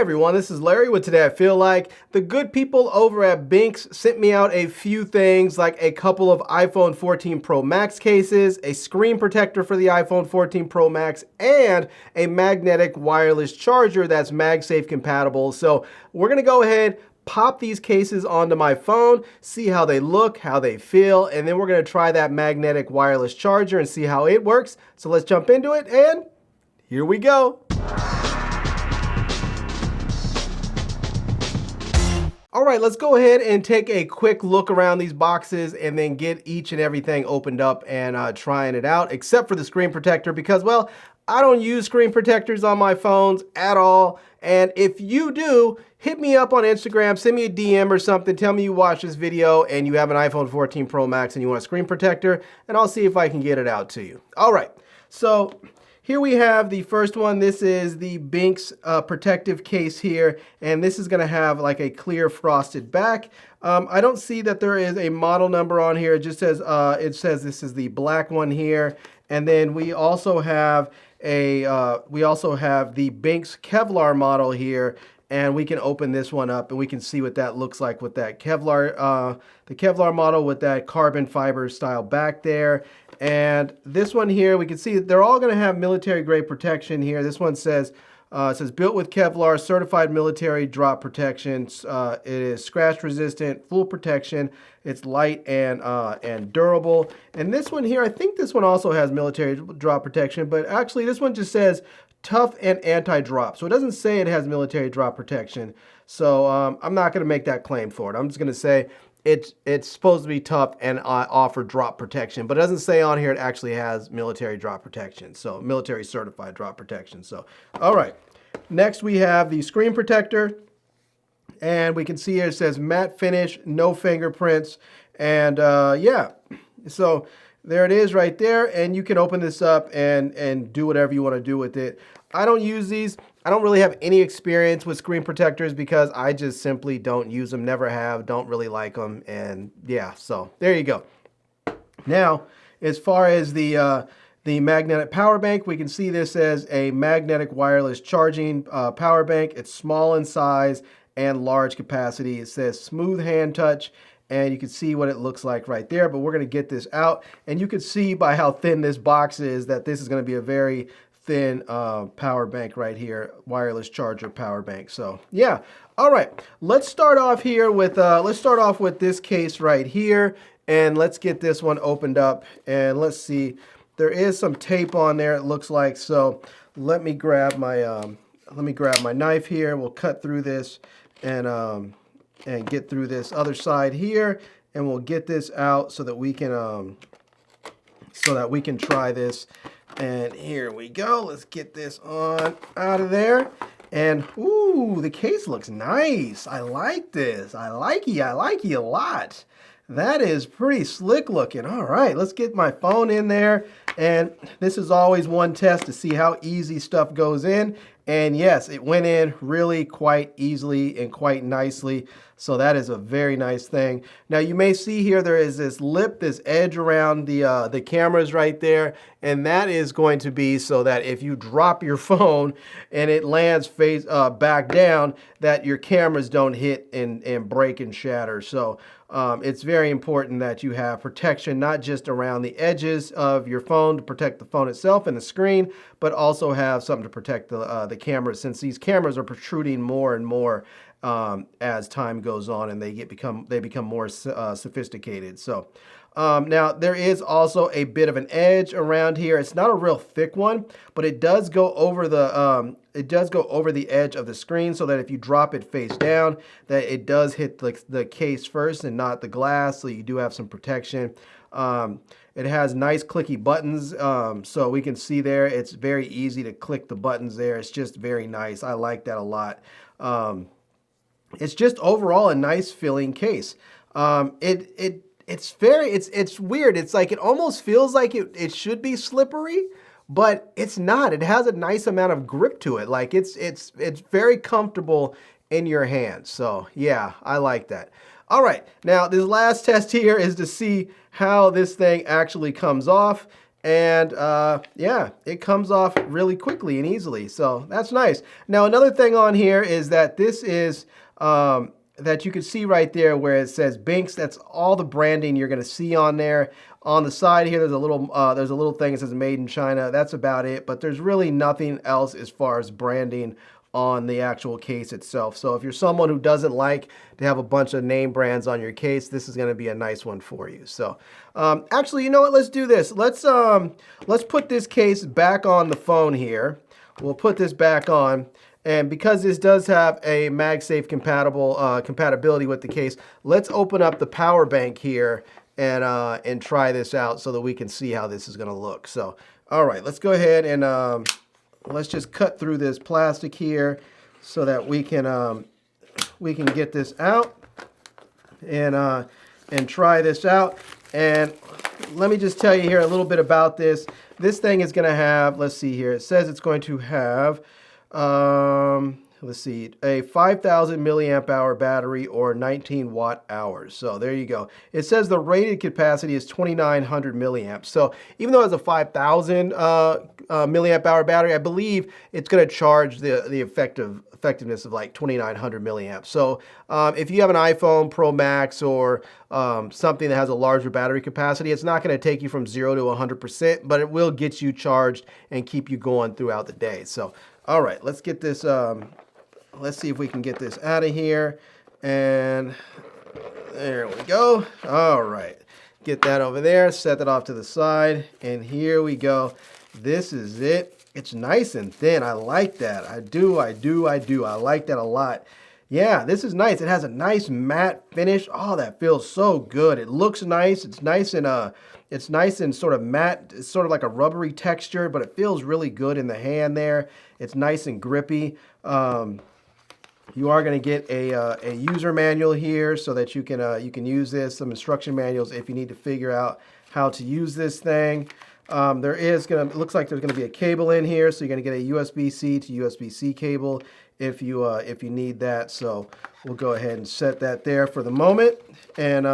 everyone, this is Larry with Today I Feel Like. The good people over at Benks sent me out a few things like a couple of iPhone 14 Pro Max cases, a screen protector for the iPhone 14 Pro Max, and a magnetic wireless charger that's MagSafe compatible. So we're gonna go ahead, pop these cases onto my phone, see how they look, how they feel, and then we're gonna try that magnetic wireless charger and see how it works. So let's jump into it, and here we go. All right, let's go ahead and take a quick look around these boxes and then get each and everything opened up and trying it out, except for the screen protector because, well, I don't use screen protectors on my phones at all. And if you do, hit me up on Instagram, send me a DM or something, tell me you watched this video and you have an iPhone 14 Pro Max and you want a screen protector, and I'll see if I can get it out to you. All right, so here we have the first one. This is the Benks protective case here, and this is gonna have like a clear frosted back. I don't see that there is a model number on here. It just says, this is the black one here. And then we also have the Benks Kevlar model here, and we can open this one up and we can see what that looks like with that Kevlar, the Kevlar model with that carbon fiber style back there. And this one here, we can see that they're all going to have military grade protection here. This one says, it says built with Kevlar, certified military drop protection. It is scratch resistant, full protection. It's light and durable. And this one here, I think this one also has military drop protection, but actually this one just says tough and anti-drop. So it doesn't say it has military drop protection. So I'm not going to make that claim for it. I'm just going to say it's supposed to be tough and offer drop protection, but it doesn't say on here it actually has military drop protection. So military certified drop protection. So, all right. Next we have the screen protector, and we can see here it says matte finish, no fingerprints, and yeah. So there it is right there, and you can open this up and do whatever you want to do with it. I don't use these. I don't really have any experience with screen protectors because I just simply don't use them, never have, don't really like them, and yeah, so there you go. Now, as far as the magnetic power bank, we can see this as a magnetic wireless charging power bank. It's small in size and large capacity. It says smooth hand touch, and you can see what it looks like right there, but we're gonna get this out, and you can see by how thin this box is that this is gonna be a very thin power bank right here, wireless charger power bank. So yeah, all right, let's start off here with this case right here, and let's get this one opened up, and let's see, there is some tape on there, it looks like. So let me grab my knife here. We'll cut through this and get through this other side here, and we'll get this out so that we can try this. And here we go. Let's get this on out of there. And ooh, the case looks nice. I like this. I like it a lot. That is pretty slick looking. All right, let's get my phone in there. And this is always one test to see how easy stuff goes in. And yes, it went in really quite easily and quite nicely. So that is a very nice thing. Now you may see here there is this lip, this edge around the cameras right there. And that is going to be so that if you drop your phone and it lands face back down, that your cameras don't hit and break and shatter. So it's very important that you have protection, not just around the edges of your phone to protect the phone itself and the screen, but also have something to protect the camera, since these cameras are protruding more and more as time goes on and they become more sophisticated. So now there is also a bit of an edge around here. It's not a real thick one, but it does go over the edge of the screen, so that if you drop it face down, that it does hit the case first and not the glass, so you do have some protection. It has nice clicky buttons, so we can see there it's very easy to click the buttons there. It's just very nice. I like that a lot. It's just overall a nice feeling case. It's weird. It's like, it almost feels like it should be slippery, but it's not. It has a nice amount of grip to it. Like it's very comfortable in your hands. So yeah, I like that. All right, now this last test here is to see how this thing actually comes off. And yeah, it comes off really quickly and easily. So that's nice. Now, another thing on here is that this is that you can see right there where it says Benks. That's all the branding you're going to see on there. On the side here, there's a little thing that says Made in China. That's about it. But there's really nothing else as far as branding on the actual case itself. So if you're someone who doesn't like to have a bunch of name brands on your case, this is going to be a nice one for you. So actually, you know what? Let's do this. Let's put this case back on the phone here. We'll put this back on. And because this does have a MagSafe compatibility with the case, let's open up the power bank here and try this out so that we can see how this is going to look. So, all right, let's go ahead and let's just cut through this plastic here so that we can get this out and try this out. And let me just tell you here a little bit about this. This thing is going to have, let's see here, it says it's going to have, let's see, a 5,000 milliamp hour battery or 19 watt hours. So there you go. It says the rated capacity is 2,900 milliamps. So even though it has a 5,000 milliamp hour battery, I believe it's going to charge the effectiveness of like 2,900 milliamps. So if you have an iPhone Pro Max or something that has a larger battery capacity, it's not going to take you from 0 to 100%, but it will get you charged and keep you going throughout the day. So all right, let's get this, let's see if we can get this out of here. And there we go. All right, get that over there, set that off to the side. And here we go. This is it. It's nice and thin. I like that. I do. I like that a lot. Yeah, this is nice. It has a nice matte finish. Oh, that feels so good. It looks nice. It's nice and sort of matte. It's sort of like a rubbery texture, but it feels really good in the hand there. It's nice and grippy. You are going to get a user manual here so that you can use this. Some instruction manuals if you need to figure out how to use this thing. Looks like there's going to be a cable in here, so you're going to get a USB-C to USB-C cable if you need that. So we'll go ahead and set that there for the moment. And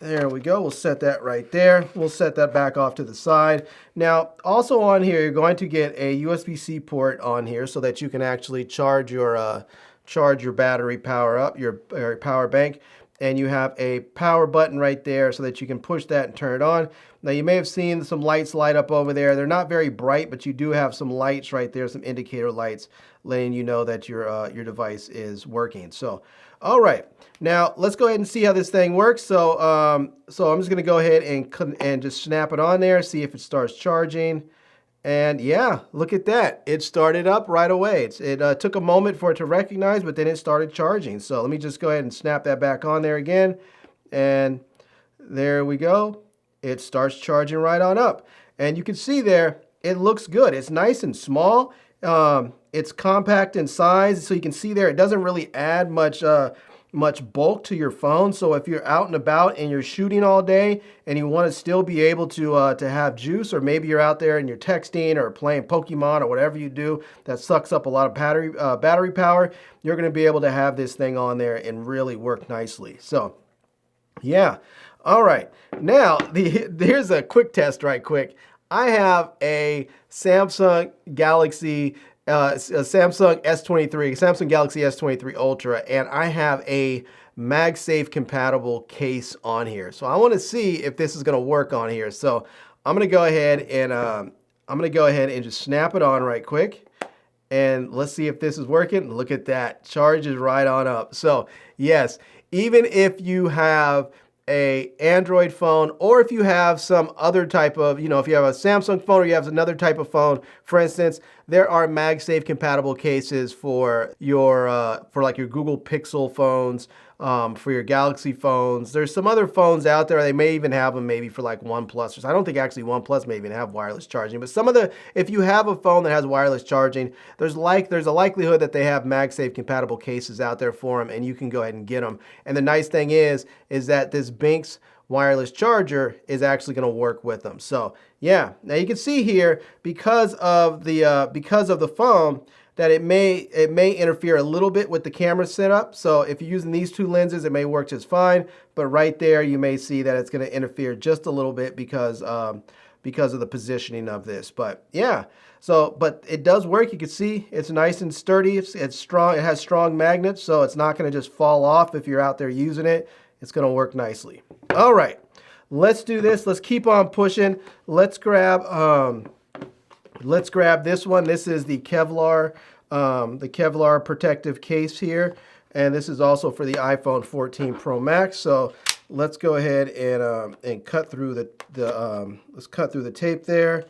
there we go. We'll set that right there. We'll set that back off to the side. Now, also on here, you're going to get a USB-C port on here so that you can actually charge your battery power up, your power bank. And you have a power button right there so that you can push that and turn it on. Now, you may have seen some lights light up over there. They're not very bright, but you do have some lights right there, some indicator lights letting you know that your device is working. So, all right. Now, let's go ahead and see how this thing works. So, I'm just going to go ahead and just snap it on there, see if it starts charging. And yeah, look at that. It started up right away. It took a moment for it to recognize, but then it started charging. So let me just go ahead and snap that back on there again. And there we go. It starts charging right on up. And you can see there, it looks good. It's nice and small. It's compact in size. So you can see there, it doesn't really add much bulk to your phone. So if you're out and about and you're shooting all day and you want to still be able to have juice, or maybe you're out there and you're texting or playing Pokemon or whatever you do that sucks up a lot of battery power, you're going to be able to have this thing on there and really work nicely. So yeah. All right. Now here's a quick test right quick. I have a Samsung Galaxy Samsung Galaxy S23 Ultra, and I have a MagSafe compatible case on here. So I want to see if this is going to work on here. So I'm going to go ahead and just snap it on right quick. And let's see if this is working. Look at that. Charges right on up. So yes, even if you have a Android phone, or if you have some other type of, if you have a Samsung phone or you have another type of phone, for instance, there are MagSafe compatible cases for your like your Google Pixel phones, for your Galaxy phones. There's some other phones out there. They may even have them maybe for like OnePlus. I don't think actually OnePlus may even have wireless charging, but if you have a phone that has wireless charging, there's a likelihood that they have MagSafe compatible cases out there for them, and you can go ahead and get them. And the nice thing is that this Benks wireless charger is actually going to work with them. So yeah, now you can see here because of the phone that it may interfere a little bit with the camera setup. So if you're using these two lenses, it may work just fine. But right there, you may see that it's going to interfere just a little bit because because of the positioning of this. But yeah, so, but it does work. You can see it's nice and sturdy. It's strong. It has strong magnets, so it's not going to just fall off if you're out there using it. It's going to work nicely. All right, let's do this. Let's keep on pushing. Let's grab this one. This is the Kevlar protective case here, and this is also for the iPhone 14 Pro Max. So let's go ahead and cut through let's cut through the tape there,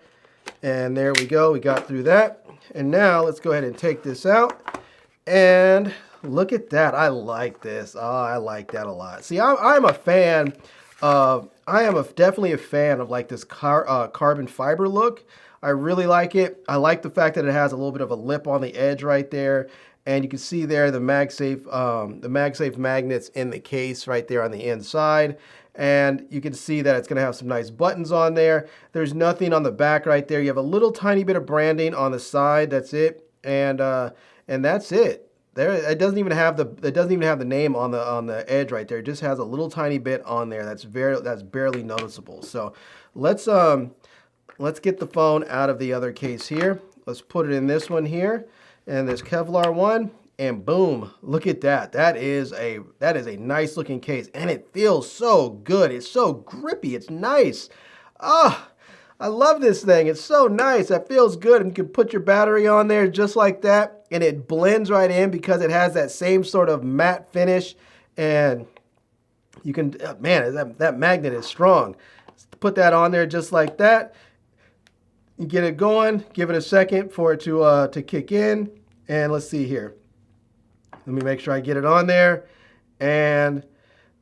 and there we go. We got through that, and now let's go ahead and take this out. And look at that. I like this. Oh, I like that a lot. See, I'm a fan of. Definitely a fan of like this carbon fiber look. I really like it. I like the fact that it has a little bit of a lip on the edge right there. And you can see there the MagSafe magnets in the case right there on the inside. And you can see that it's going to have some nice buttons on there. There's nothing on the back right there. You have a little tiny bit of branding on the side. That's it. And that's it. There, it doesn't even have the name on the edge right there. It just has a little tiny bit on there. That's barely noticeable. So let's get the phone out of the other case here. Let's put it in this one here, and this Kevlar one, and boom! Look at that. That is a nice looking case, and it feels so good. It's so grippy. It's nice. Ah. I love this thing. It's so nice. It feels good. And you can put your battery on there just like that, and it blends right in because it has that same sort of matte finish. And you can, man, that magnet is strong. Put that on there just like that. You get it going. Give it a second for it to kick in. And let's see here. Let me make sure I get it on there. And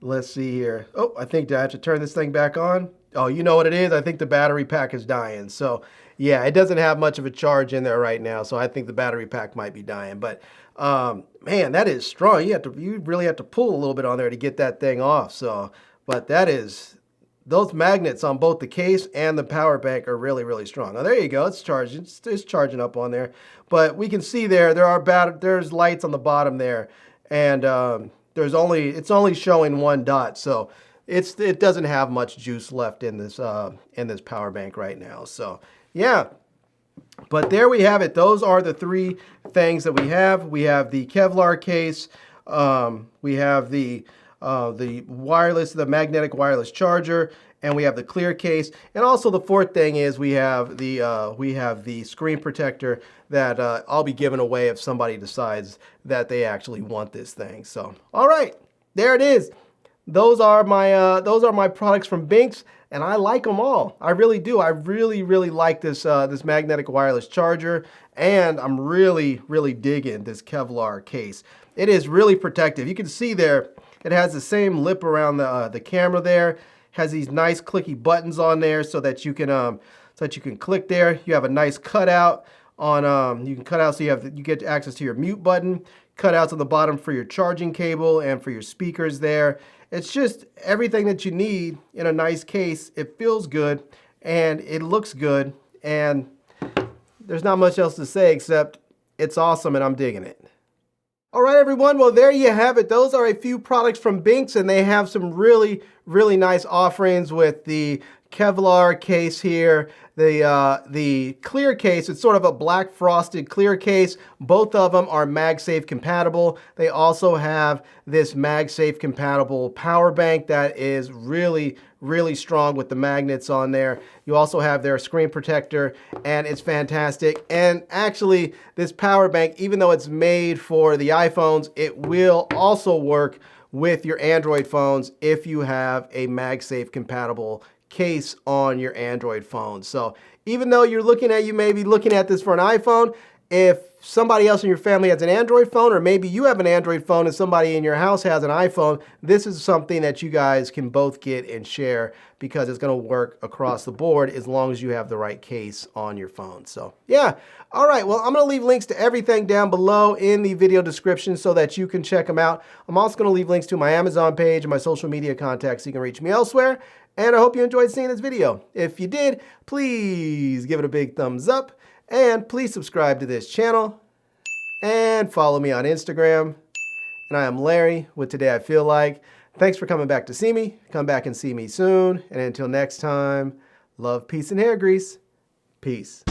let's see here. Oh, I think I have to turn this thing back on. Oh, you know what it is? I think the battery pack is dying. So yeah, it doesn't have much of a charge in there right now. So I think the battery pack might be dying. But man, that is strong. You really have to pull a little bit on there to get that thing off. So, but those magnets on both the case and the power bank are really, really strong. Now there you go. It's charging. It's charging up on there. But we can see there's lights on the bottom there, and it's only showing one dot. So it doesn't have much juice left in this power bank right now. So yeah, but there we have it. Those are the three things that we have. We have the Kevlar case. We have the magnetic wireless charger, and we have the clear case. And also the fourth thing is we have the screen protector that I'll be giving away if somebody decides that they actually want this thing. So all right, there it is. Those are my products from Benks, and I like them all. I really do. I really, really like this magnetic wireless charger, and I'm really, really digging this Kevlar case. It is really protective. You can see there, it has the same lip around the camera there. Has these nice clicky buttons on there so that you can click there. You have a nice cutout on you can cut out so you get access to your mute button. Cutouts on the bottom for your charging cable and for your speakers there. It's just everything that you need in a nice case. It feels good and it looks good, and there's not much else to say except it's awesome and I'm digging it. All right, everyone. Well, there you have it. Those are a few products from Benks, and they have some really, really nice offerings with the Kevlar case here, the clear case. It's sort of a black frosted clear case. Both of them are MagSafe compatible. They also have this MagSafe compatible power bank that is really, really strong with the magnets on there. You also have their screen protector, and it's fantastic. And actually, this power bank, even though it's made for the iPhones, it will also work with your Android phones if you have a MagSafe compatible case on your Android phone. So even though you may be looking at this for an iPhone, if somebody else in your family has an Android phone, or maybe you have an Android phone and somebody in your house has an iPhone, this is something that you guys can both get and share, because it's going to work across the board as long as you have the right case on your phone. So yeah. All right. Well, I'm going to leave links to everything down below in the video description so that you can check them out. I'm also going to leave links to my Amazon page and my social media contacts so you can reach me elsewhere. And I hope you enjoyed seeing this video. If you did, please give it a big thumbs up, and please subscribe to this channel and follow me on Instagram. And I am Larry with Today I Feel Like. Thanks for coming back to see me. Come back and see me soon. And until next time, Love, peace, and hair grease. Peace.